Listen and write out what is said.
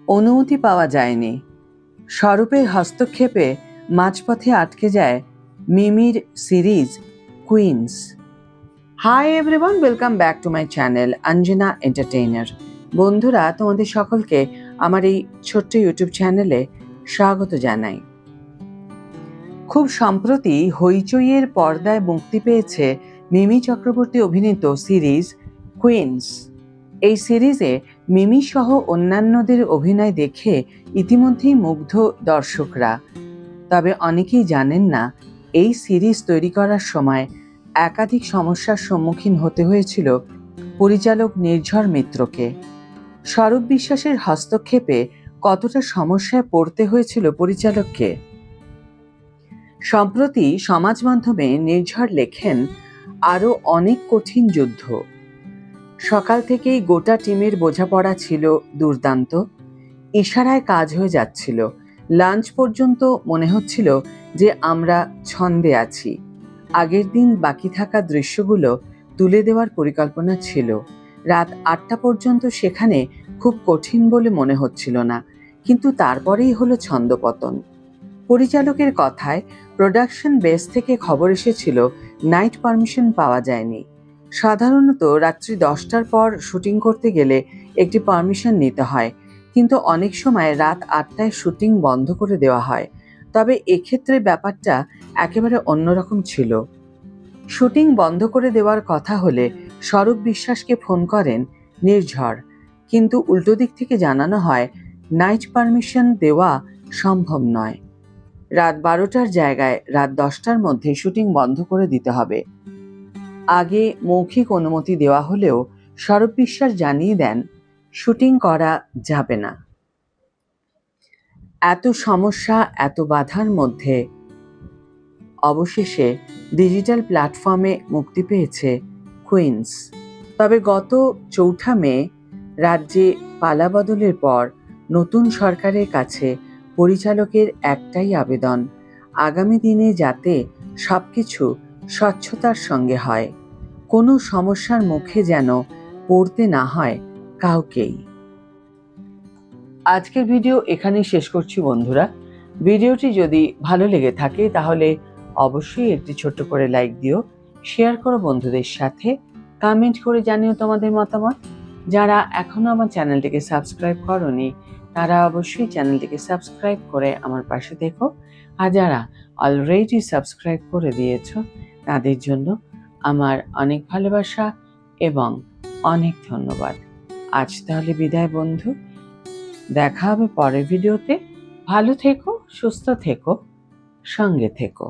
অনুমতি পাওয়া যায়নি। স্বরূপের হস্তক্ষেপে মাঝপথে আটকে যায় মিমির series queens. Hi everyone, welcome back to my channel Anjana entertainer. বন্ধুরা, তোমাদের সকলকে আমার এই ছোট্ট ইউটিউব চ্যানেলে স্বাগত জানাই। খুব সম্প্রতি হইচইয়ের পর্দায় মুক্তি পেয়েছে মিমি চক্রবর্তী অভিনীত সিরিজ কুইন্স। এই সিরিজে মিমি সহ অন্যান্যদের অভিনয় দেখে ইতিমধ্যেই মুগ্ধ দর্শকরা। তবে অনেকেই জানেন না, এই সিরিজ তৈরি করার সময় একাধিক সমস্যার সম্মুখীন হতে হয়েছিল পরিচালক নির্ঝর মিত্রকে। স্বরূপ বিশ্বাসের হস্তক্ষেপে কতটা সমস্যায় পড়তে হয়েছিল পরিচালককে। সম্প্রতি সমাজ মাধ্যমে নির্ঝর লেখেন, আরও অনেক কঠিন যুদ্ধ। সকাল থেকেই গোটা টিমের বোঝাপড়া ছিল দুর্দান্ত। ইশারায় কাজ হয়ে যাচ্ছিল। লাঞ্চ পর্যন্ত মনে হচ্ছিল যে আমরা ছন্দে আছি। আগের দিন বাকি থাকা দৃশ্যগুলো তুলে দেওয়ার পরিকল্পনা ছিল। রাত 8টা পর্যন্ত সেখানে খুব কঠিন বলে মনে হচ্ছিল না, কিন্তু তারপরেই হলো ছন্দপতন। পরিচালকের কথায় প্রোডাকশন বেস থেকে খবর এসেছিল নাইট পারমিশন পাওয়া যায়নি। সাধারণত রাত্রি 10টার পর শুটিং করতে গেলে একটি পারমিশন নিতে হয়, কিন্তু অনেক সময় রাত 8টায় শুটিং বন্ধ করে দেওয়া হয়। তবে এক্ষেত্রে ব্যাপারটা একেবারে অন্যরকম ছিল। শুটিং বন্ধ করে দেওয়ার কথা হলে স্বরূপ বিশ্বাসকে ফোন করেন নির্ঝর, কিন্তু উল্টো দিক থেকে জানানো হয় নাইট পারমিশন দেওয়া সম্ভব নয়। রাত 12টার জায়গায় রাত 10টার মধ্যে শুটিং বন্ধ করে দিতে হবে। আগে মৌখিক অনুমতি দেওয়া হলেও স্বরূপ বিশ্বাস জানিয়ে দেন শুটিং করা যাবে না। এত সমস্যা, এত বাধার মধ্যে অবশেষে ডিজিটাল প্ল্যাটফর্মে মুক্তি পেয়েছে কুইন্স। তবে গত 4 মে রাজ্যে পালাবদলের পর নতুন সরকারের কাছে পরিচালকের একটাই আবেদন, আগামী দিনে যাতে সবকিছু স্বচ্ছতার সঙ্গে হয়, কোনো সমস্যার মুখে যেন পড়তে না হয় কাউকেই। আজকের ভিডিও এখানেই শেষ করছি বন্ধুরা। ভিডিওটি যদি ভালো লেগে থাকে তাহলে অবশ্যই একটি ছোট্ট করে লাইক দিও, শেয়ার করো বন্ধুদের সাথে, কমেন্ট করে জানিও তোমাদের মতামত। যারা এখনো আমার চ্যানেলটিকে সাবস্ক্রাইব করোনি তারা অবশ্যই চ্যানেলটিকে সাবস্ক্রাইব করে আমার পাশে থেকো, আর যারা অলরেডি সাবস্ক্রাইব করে দিয়েছো তাদের জন্য আমার অনেক ভালোবাসা এবং অনেক ধন্যবাদ। আজ তাহলে বিদায় বন্ধু, দেখা হবে পরের ভিডিওতে। ভালো থেকো, সুস্থ থেকো, সঙ্গে থেকো।